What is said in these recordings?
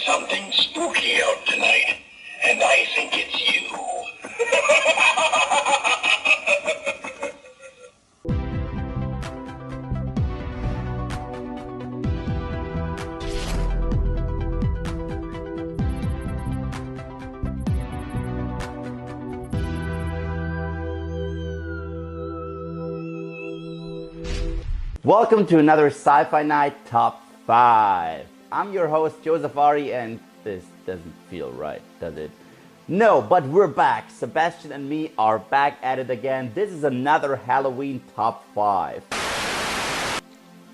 something spooky out tonight, and I think it's you. Welcome to another Sci-Fi-Night Top 5. I'm your host, Joseph Ari, and this doesn't feel right, does it? No, but we're back. Sebastian and me are back at it again. This is another Halloween Top 5.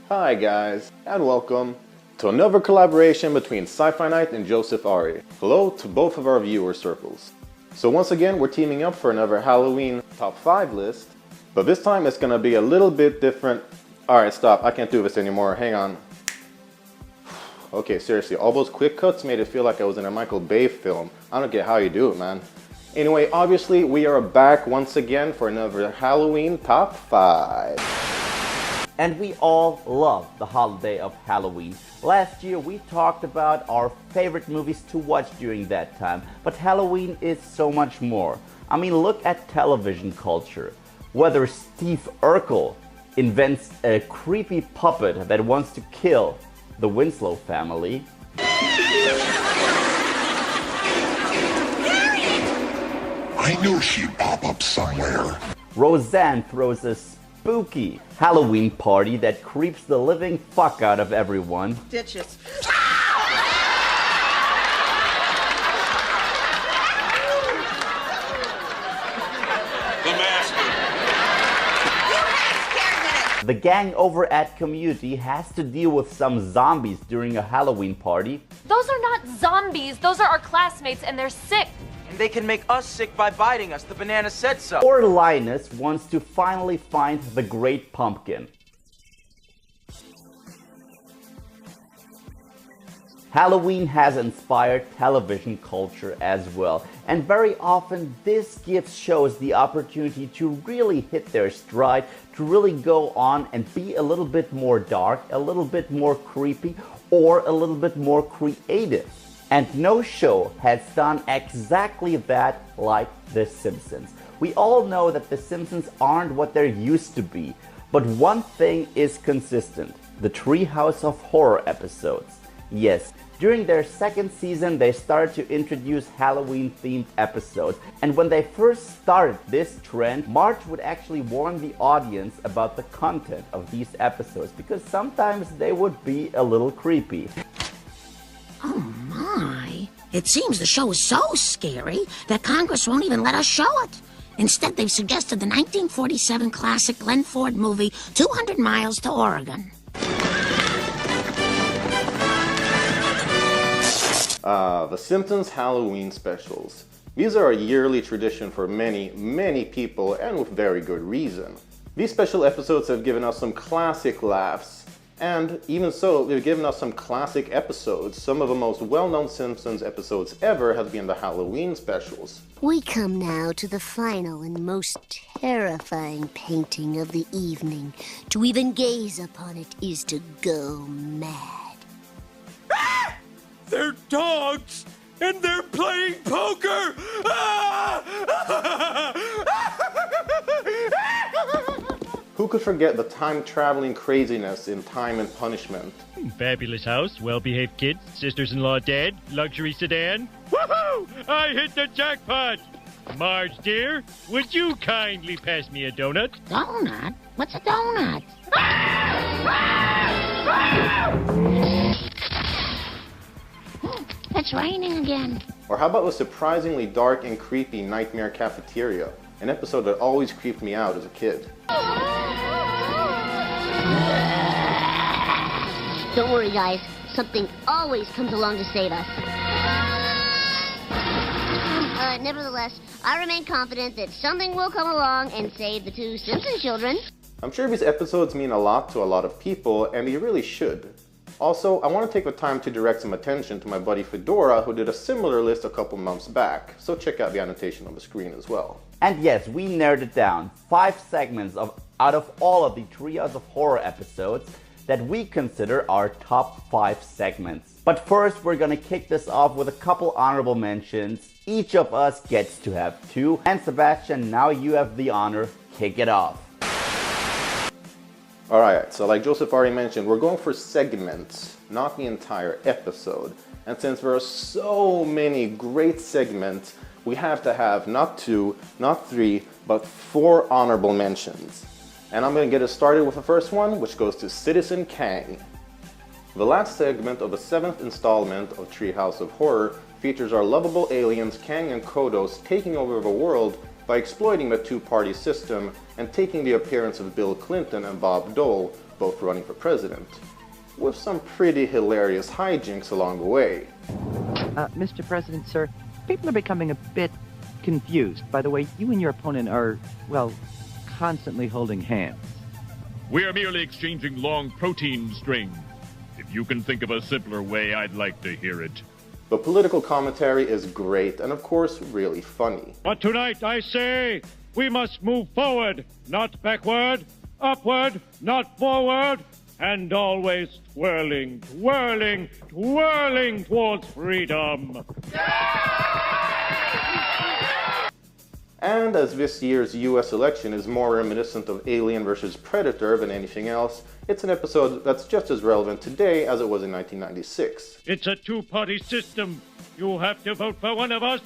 Hi guys, and welcome to another collaboration between Sci-Fi-Night and Joseph Ari. Hello to both of our viewer circles. So once again, we're teaming up for another Halloween Top 5 list, but this time it's gonna be a little bit different. Alright, stop. I can't do this anymore. Hang on. Okay, seriously. All those quick cuts made it feel like I was in a Michael Bay film. I don't get how you do it, man. Anyway, obviously, we are back once again for another Halloween Top 5. And we all love the holiday of Halloween. Last year, we talked about our favorite movies to watch during that time. But Halloween is so much more. I mean, look at television culture. Whether Steve Urkel invents a creepy puppet that wants to kill the Winslow family. I knew she'd pop up somewhere. Roseanne throws a spooky Halloween party that creeps the living fuck out of everyone. Ditches. The gang over at Community has to deal with some zombies during a Halloween party. Those are not zombies, those are our classmates and they're sick. And they can make us sick by biting us. The banana said so. Or Linus wants to finally find the Great Pumpkin. Halloween has inspired television culture as well, and very often this gives shows the opportunity to really hit their stride, to really go on and be a little bit more dark, a little bit more creepy, or a little bit more creative. And no show has done exactly that like The Simpsons. We all know that The Simpsons aren't what they used to be, but one thing is consistent: the Treehouse of Horror episodes. Yes, during their second season, they started to introduce Halloween-themed episodes. And when they first started this trend, Marge would actually warn the audience about the content of these episodes, because sometimes they would be a little creepy. Oh my! It seems the show is so scary that Congress won't even let us show it. Instead, they've suggested the 1947 classic Glenn Ford movie, 200 Miles to Oregon. The Simpsons Halloween specials. These are a yearly tradition for many people, and with very good reason. These special episodes have given us some classic laughs, and even so, they've given us some classic episodes. Some of the most well-known Simpsons episodes ever have been the Halloween specials. We come now to the final and most terrifying painting of the evening. To even gaze upon it is to go mad. They're dogs, and they're playing poker! Who could forget the time-traveling craziness in Time and Punishment? Fabulous house, well-behaved kids, sisters-in-law dead, luxury sedan. Woohoo! I hit the jackpot! Marge, dear, would you kindly pass me a donut? Donut? What's a donut? It's raining again. Or how about the surprisingly dark and creepy Nightmare Cafeteria? An episode that always creeped me out as a kid. Don't worry, guys. Something always comes along to save us. Nevertheless, I remain confident that something will come along and save the two Simpson children. I'm sure these episodes mean a lot to a lot of people, and they really should. Also, I want to take the time to direct some attention to my buddy Fedora, who did a similar list a couple months back, so check out the annotation on the screen as well. And yes, we narrowed it down. 5 segments out of all of the Treehouse of Horror episodes that we consider our top 5 segments. But first, we're gonna kick this off with a couple honorable mentions. Each of us gets to have 2. And Sebastian, now you have the honor. Kick it off. Alright, so like Joseph Ari mentioned, we're going for segments, not the entire episode. And since there are so many great segments, we have to have not 2, not 3, but 4 honorable mentions. And I'm going to get us started with the first one, which goes to Citizen Kang. The last segment of the 7th installment of Treehouse of Horror features our lovable aliens Kang and Kodos taking over the world by exploiting the two-party system and taking the appearance of Bill Clinton and Bob Dole, both running for president, with some pretty hilarious hijinks along the way. Mr. President, sir, people are becoming a bit confused by the way you and your opponent are, well, constantly holding hands. We're merely exchanging long protein strings. If you can think of a simpler way, I'd like to hear it. The political commentary is great and of course really funny. But tonight I say we must move forward, not backward, upward, not forward, and always twirling, twirling, twirling towards freedom. And as this year's US election is more reminiscent of Alien vs. Predator than anything else, it's an episode that's just as relevant today as it was in 1996. It's a two-party system. You have to vote for one of us.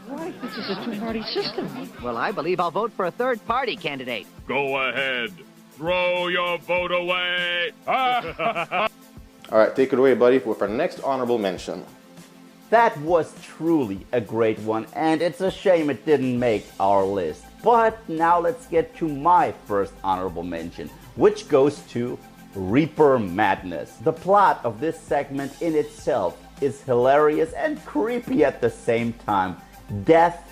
Right, this is a two-party system. Well, I believe I'll vote for a third-party candidate. Go ahead. Throw your vote away. Alright, take it away, buddy, with our next honorable mention. That was truly a great one, and it's a shame it didn't make our list. But now let's get to my first honorable mention, which goes to Reaper Madness. The plot of this segment in itself is hilarious and creepy at the same time. Death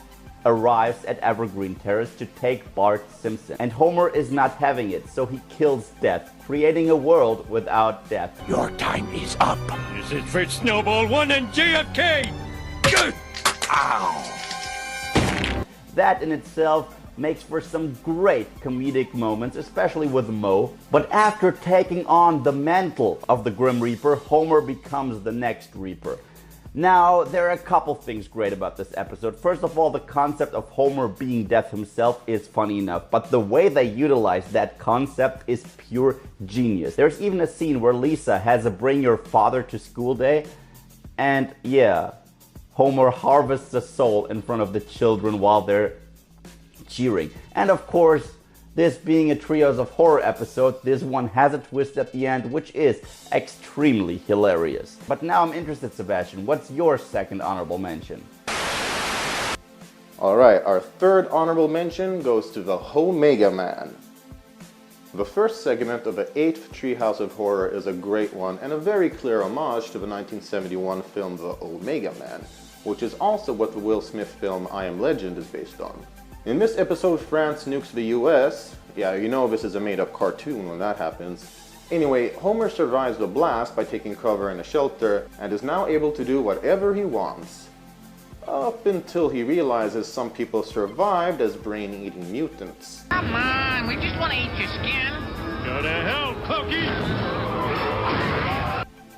arrives at Evergreen Terrace to take Bart Simpson, and Homer is not having it, so he kills Death, creating a world without death. Your time is up. This is for Snowball 1 and JFK. Ow! That in itself makes for some great comedic moments, especially with Moe. But after taking on the mantle of the Grim Reaper, Homer becomes the next Reaper. Now, there are a couple things great about this episode. First of all, the concept of Homer being Death himself is funny enough, but the way they utilize that concept is pure genius. There's even a scene where Lisa has a bring your father to school day, and yeah, Homer harvests a soul in front of the children while they're cheering. And of course, this being a Trios of Horror episode, this one has a twist at the end, which is extremely hilarious. But now I'm interested, Sebastian, what's your second honorable mention? Alright, our third honorable mention goes to the Whole Megaman. The first segment of the 8th Treehouse of Horror is a great one and a very clear homage to the 1971 film The Whole Megaman, which is also what the Will Smith film I Am Legend is based on. In this episode, France nukes the US. Yeah, you know this is a made-up cartoon when that happens. Anyway, Homer survives the blast by taking cover in a shelter and is now able to do whatever he wants. Up until he realizes some people survived as brain-eating mutants. Come on, we just want to eat your skin. Go to hell, Cookie!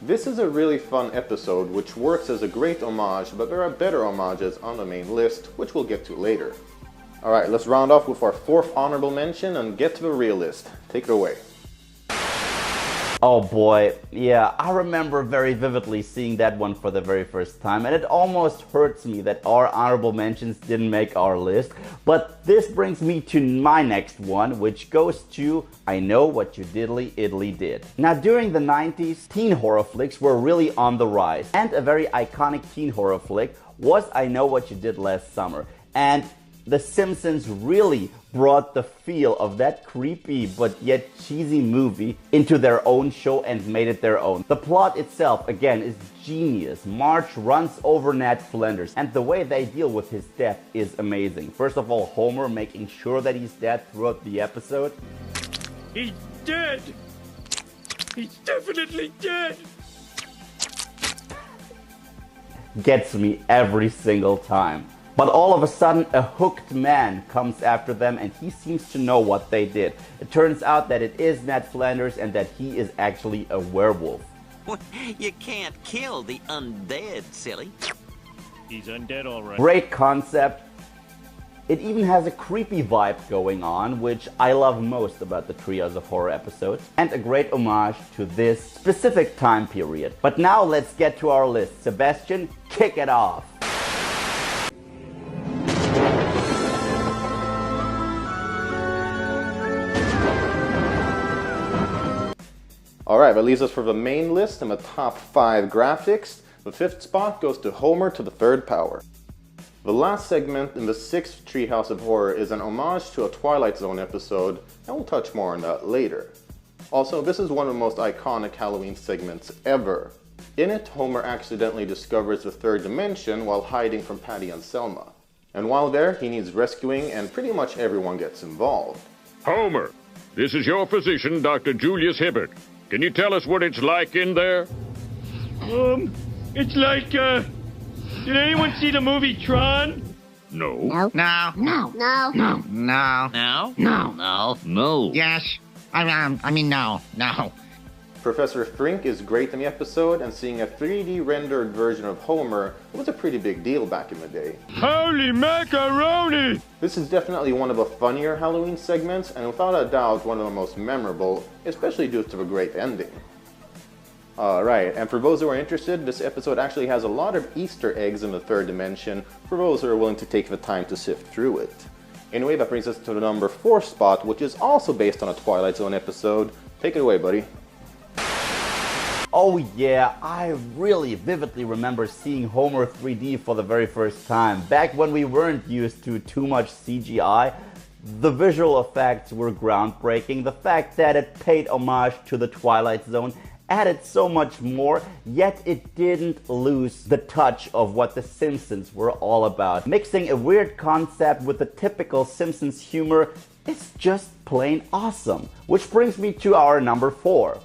This is a really fun episode which works as a great homage, but there are better homages on the main list, which we'll get to later. Alright, let's round off with our fourth honorable mention and get to the real list. Take it away. Oh boy, yeah, I remember very vividly seeing that one for the very first time, and it almost hurts me that our honorable mentions didn't make our list. But this brings me to my next one, which goes to I Know What You Diddly Idly Did. Now, during the 90s, teen horror flicks were really on the rise, and a very iconic teen horror flick was I Know What You Did Last Summer. And The Simpsons really brought the feel of that creepy but yet cheesy movie into their own show and made it their own. The plot itself, again, is genius. Marge runs over Ned Flanders, and the way they deal with his death is amazing. First of all, Homer making sure that he's dead throughout the episode. He's dead! He's definitely dead! Gets me every single time. But all of a sudden, a hooked man comes after them and he seems to know what they did. It turns out that it is Ned Flanders and that he is actually a werewolf. You can't kill the undead, silly. He's undead, all right. Great concept. It even has a creepy vibe going on, which I love most about the Trios of Horror episodes, and a great homage to this specific time period. But now let's get to our list. Sebastian, kick it off. Alright, that leaves us for the main list and the top 5 graphics. The 5th spot goes to Homer to the 3rd power. The last segment in the 6th Treehouse of Horror is an homage to a Twilight Zone episode, and we'll touch more on that later. Also, this is one of the most iconic Halloween segments ever. In it, Homer accidentally discovers the 3rd dimension while hiding from Patty and Selma. And while there, he needs rescuing and pretty much everyone gets involved. Homer, this is your physician, Dr. Julius Hibbert. Can you tell us what it's like in there? It's like, did anyone see the movie Tron? No. No. No. No. No. No? No. No. Yes. I mean, no. Professor Frink is great in the episode, and seeing a 3D rendered version of Homer was a pretty big deal back in the day. Holy macaroni! This is definitely one of the funnier Halloween segments, and without a doubt one of the most memorable, especially due to the great ending. Alright, and for those who are interested, this episode actually has a lot of Easter eggs in the 3rd dimension, for those who are willing to take the time to sift through it. Anyway, that brings us to the number 4 spot, which is also based on a Twilight Zone episode. Take it away, buddy. Oh yeah, I really vividly remember seeing Homer 3D for the very first time. Back when we weren't used to too much CGI, the visual effects were groundbreaking. The fact that it paid homage to the Twilight Zone added so much more, yet it didn't lose the touch of what the Simpsons were all about. Mixing a weird concept with the typical Simpsons humor is just plain awesome. Which brings me to our number 4.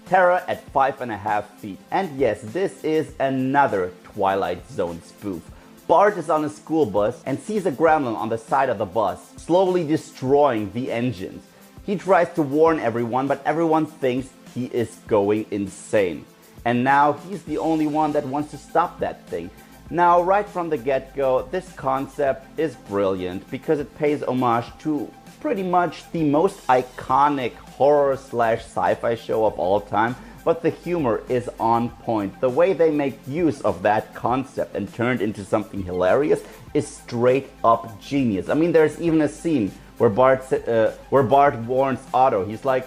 Terra at 5.5 feet. And yes, this is another Twilight Zone spoof. Bart is on a school bus and sees a gremlin on the side of the bus, slowly destroying the engines. He tries to warn everyone, but everyone thinks he is going insane. And now he's the only one that wants to stop that thing. Now, right from the get-go, this concept is brilliant because it pays homage to pretty much the most iconic horror/sci-fi show of all time, but the humor is on point. The way they make use of that concept and turn it into something hilarious is straight up genius. I mean, there's even a scene where Bart warns Otto. He's like,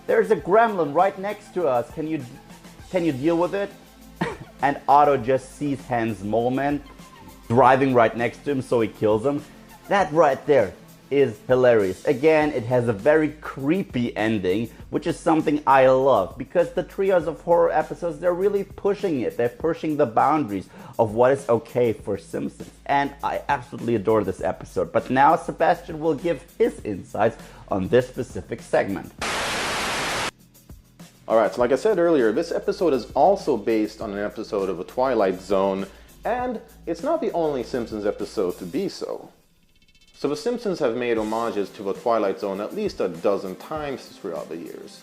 "There's a gremlin right next to us. Can you deal with it?" And Otto just sees Hans Moleman driving right next to him, so he kills him. That right there is hilarious. Again, it has a very creepy ending, which is something I love, because the Trios of Horror episodes, they're really pushing it. They're pushing the boundaries of what is okay for Simpsons. And I absolutely adore this episode. But now Sebastian will give his insights on this specific segment. Alright, so like I said earlier, this episode is also based on an episode of The Twilight Zone, and it's not the only Simpsons episode to be so. So the Simpsons have made homages to The Twilight Zone at least a dozen times throughout the years.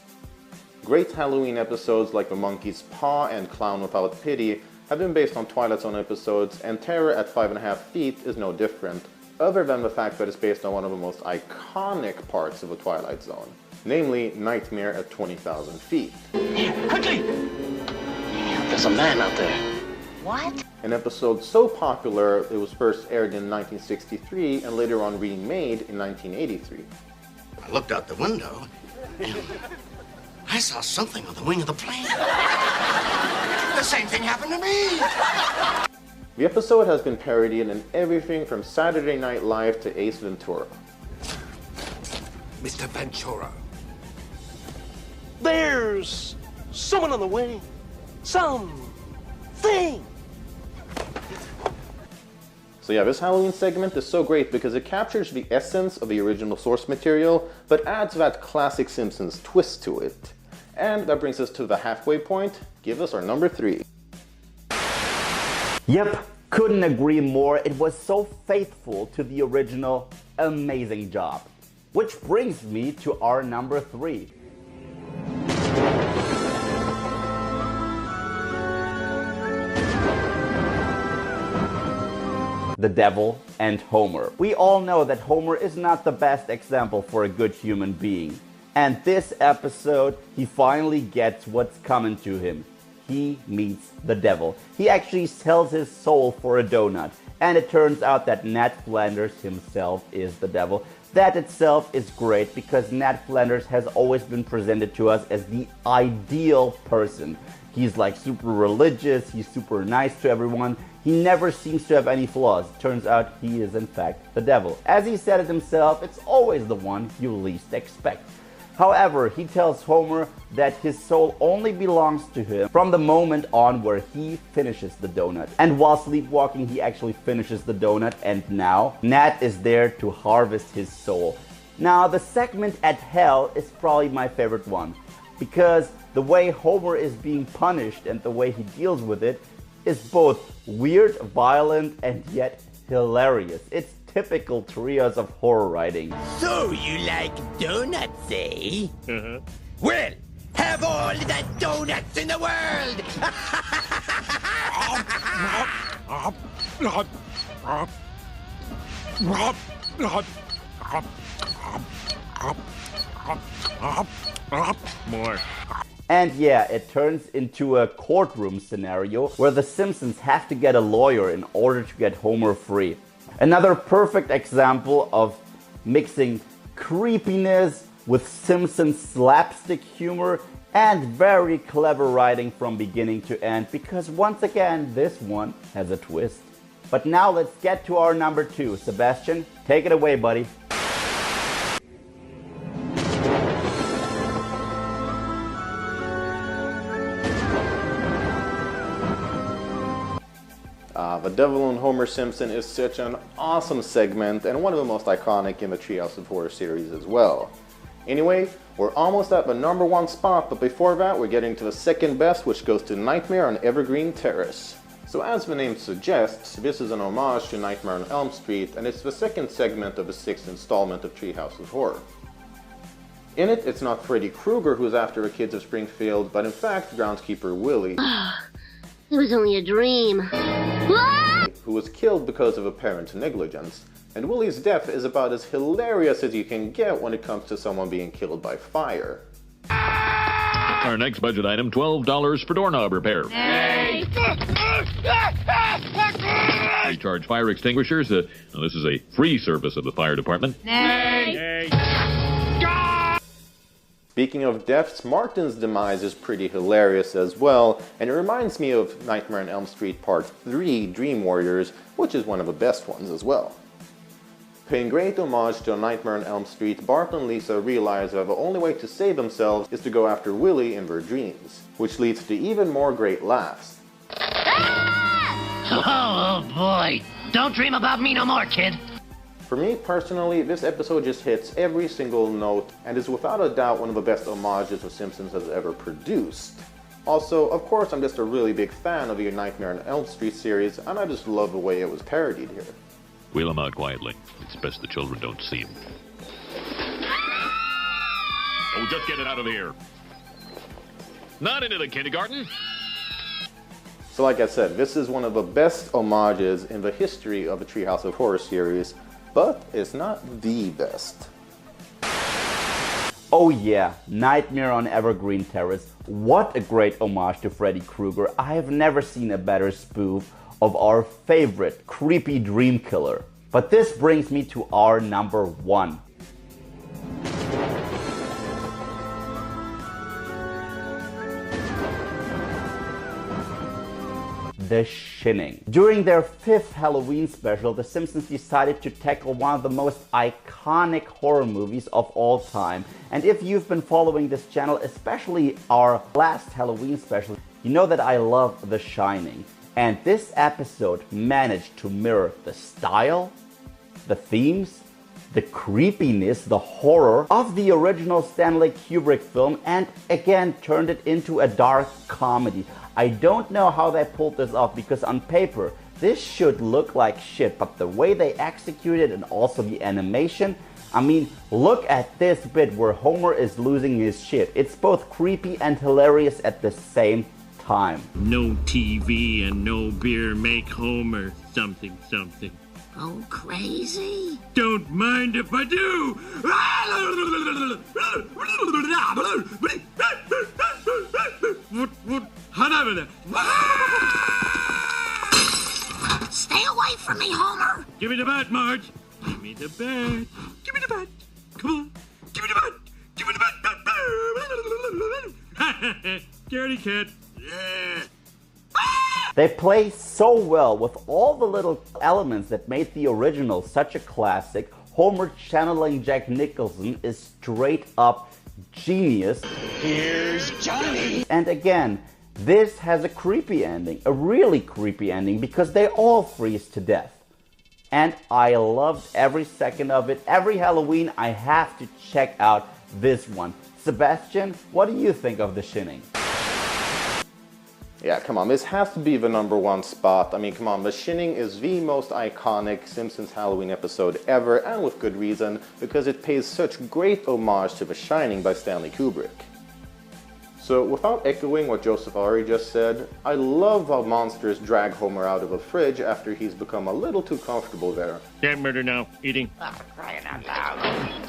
Great Halloween episodes like The Monkey's Paw and Clown Without Pity have been based on Twilight Zone episodes, and Terra at 5.5 feet is no different, other than the fact that it's based on one of the most iconic parts of The Twilight Zone, namely Nightmare at 20,000 feet. Quickly! There's a man out there. What? An episode so popular it was first aired in 1963 and later on remade in 1983. I looked out the window and I saw something on the wing of the plane. The same thing happened to me. The episode has been parodied in everything from Saturday Night Live to Ace Ventura. Mr. Ventura. There's someone on the wing. Something. So yeah, this Halloween segment is so great because it captures the essence of the original source material, but adds that classic Simpsons twist to it. And that brings us to the halfway point. Give us our number 3. Yep, couldn't agree more. It was so faithful to the original. Amazing job. Which brings me to our number 3. The Devil and Homer. We all know that Homer is not the best example for a good human being. And this episode, he finally gets what's coming to him. He meets the devil. He actually sells his soul for a donut. And it turns out that Nat Flanders himself is the devil. That itself is great because Nat Flanders has always been presented to us as the ideal person. He's like super religious, he's super nice to everyone. He never seems to have any flaws. Turns out he is in fact the devil. As he said it himself, it's always the one you least expect. However, he tells Homer that his soul only belongs to him from the moment on where he finishes the donut. And while sleepwalking, he actually finishes the donut, and now Nat is there to harvest his soul. Now, the segment at Hell is probably my favorite one, because the way Homer is being punished and the way he deals with it is both weird, violent, and yet hilarious. It's typical trios of horror writing. So you like donuts, eh? Well, have all the donuts in the world! More. And yeah, it turns into a courtroom scenario where the Simpsons have to get a lawyer in order to get Homer free. Another perfect example of mixing creepiness with Simpsons slapstick humor and very clever writing from beginning to end, because once again, this one has a twist. But now let's get to our number 2. Sebastian, take it away, buddy. The Devil and Homer Simpson is such an awesome segment and one of the most iconic in the Treehouse of Horror series as well. Anyway, we're almost at the number 1 spot, but before that we're getting to the second best, which goes to Nightmare on Evergreen Terrace. So as the name suggests, this is an homage to Nightmare on Elm Street, and it's the second segment of the 6th installment of Treehouse of Horror. In it, it's not Freddy Krueger who's after the kids of Springfield, but in fact groundskeeper Willie. It was only a dream. Who was killed because of apparent negligence. And Willie's death is about as hilarious as you can get when it comes to someone being killed by fire. Our next budget item, $12 for doorknob repair. Hey! We charge fire extinguishers. Now this is a free service of the fire department. Nay! Speaking of deaths, Martin's demise is pretty hilarious as well, and it reminds me of Nightmare on Elm Street Part 3, Dream Warriors, which is one of the best ones as well. Paying great homage to Nightmare on Elm Street, Bart and Lisa realize that the only way to save themselves is to go after Willie in their dreams, which leads to even more great laughs. Oh boy, don't dream about me no more, kid. For me personally, this episode just hits every single note and is without a doubt one of the best homages The Simpsons has ever produced. Also, of course, I'm just a really big fan of the Nightmare on Elm Street series, and I just love the way it was parodied here. Wheel him out quietly. It's best the children don't see him. Oh, just get it out of here. Not into the kindergarten. So like I said, this is one of the best homages in the history of the Treehouse of Horror series, but it's not the best. Oh yeah, Nightmare on Evergreen Terrace. What a great homage to Freddy Krueger. I have never seen a better spoof of our favorite creepy dream killer. But this brings me to our number 1. The Shining. During their 5th Halloween special, The Simpsons decided to tackle one of the most iconic horror movies of all time. And if you've been following this channel, especially our last Halloween special, you know that I love The Shining. And this episode managed to mirror the style, the themes, the creepiness, the horror of the original Stanley Kubrick film and again turned it into a dark comedy. I don't know how they pulled this off because on paper this should look like shit, but the way they executed and also the animation, I mean, look at this bit where Homer is losing his shit. It's both creepy and hilarious at the same time. No TV and no beer make Homer something something. Oh, crazy? Don't mind if I do! Stay away from me, Homer! Give me the bat, Marge! Give me the bat! Give me the bat! Come on! Give me the bat! Give me the bat! Scaredy cat! They play so well with all the little elements that made the original such a classic. Homer channeling Jack Nicholson is straight up genius. Here's Johnny! And again, this has a creepy ending, a really creepy ending, because they all freeze to death. And I loved every second of it. Every Halloween I have to check out this one. Sebastian, what do you think of The Shining? Yeah, come on, this has to be the #1 spot. I mean, come on, The Shining is the most iconic Simpsons Halloween episode ever, and with good reason, because it pays such great homage to The Shining by Stanley Kubrick. So, without echoing what Joseph Ari just said, I love how monsters drag Homer out of a fridge after he's become a little too comfortable there. Can't murder now. Eating. Oh, crying out loud.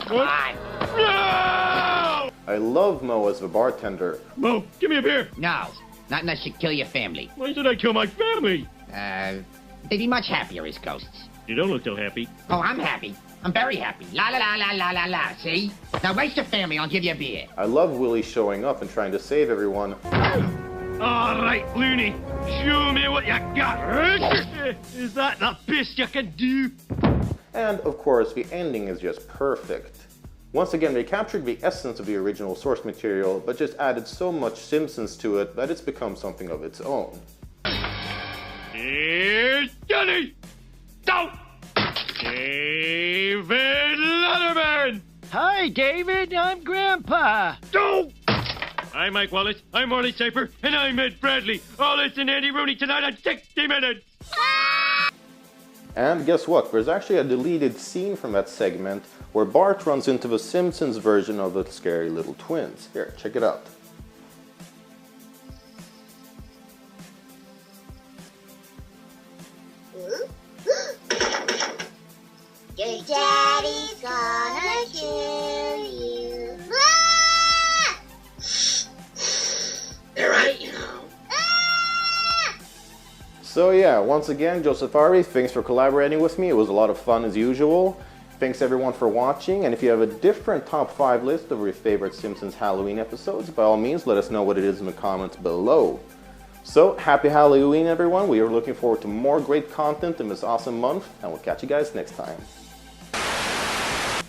Come What? on. No! I love Mo as the bartender. Mo, give me a beer. No, not unless you kill your family. Why should I kill my family? They'd be much happier as ghosts. You don't look so happy. Oh, I'm happy. I'm very happy. La la la la la la la, see? Now race your family, I'll give you a beer. I love Willie showing up and trying to save everyone. All right, Looney, show me what you got. Is that the best you can do? And, of course, the ending is just perfect. Once again, they captured the essence of the original source material, but just added so much Simpsons to it that it's become something of its own. Here's Johnny! Don't! David Letterman! Hi, David. I'm Grandpa. Don't! I'm Mike Wallace, I'm Marley Saper, and I'm Ed Bradley. All this and Andy Rooney tonight on 60 Minutes! And guess what? There's actually a deleted scene from that segment where Bart runs into the Simpsons version of the scary little twins. Here, check it out. Your daddy's gonna kill you. They're right, you know. So yeah, once again, Joseph Ari, thanks for collaborating with me. It was a lot of fun as usual. Thanks everyone for watching, and if you have a different top 5 list of your favorite Simpsons Halloween episodes, by all means let us know what it is in the comments below. So, happy Halloween everyone, we are looking forward to more great content in this awesome month, and we'll catch you guys next time.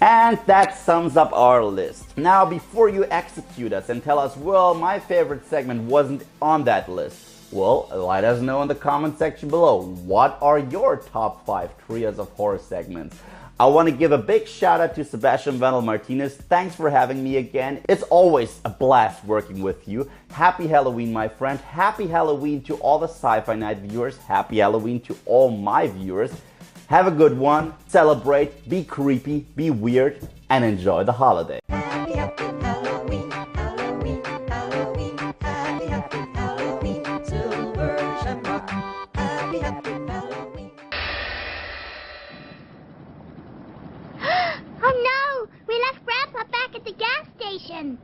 And that sums up our list. Now, before you execute us and tell us, well, my favorite segment wasn't on that list, well, let us know in the comment section below. What are your top 5 trios of horror segments? I want to give a big shout out to Sebastian Wendell Martinez. Thanks for having me again. It's always a blast working with you. Happy Halloween, my friend. Happy Halloween to all the Sci-Fi-Night viewers. Happy Halloween to all my viewers. Have a good one. Celebrate, be creepy, be weird, and enjoy the holiday. Happy, happy Halloween, Halloween, Halloween. Happy, happy Halloween, Silver Shamrock. Happy, happy Halloween. Oh no! We left Grandpa back at the gas station.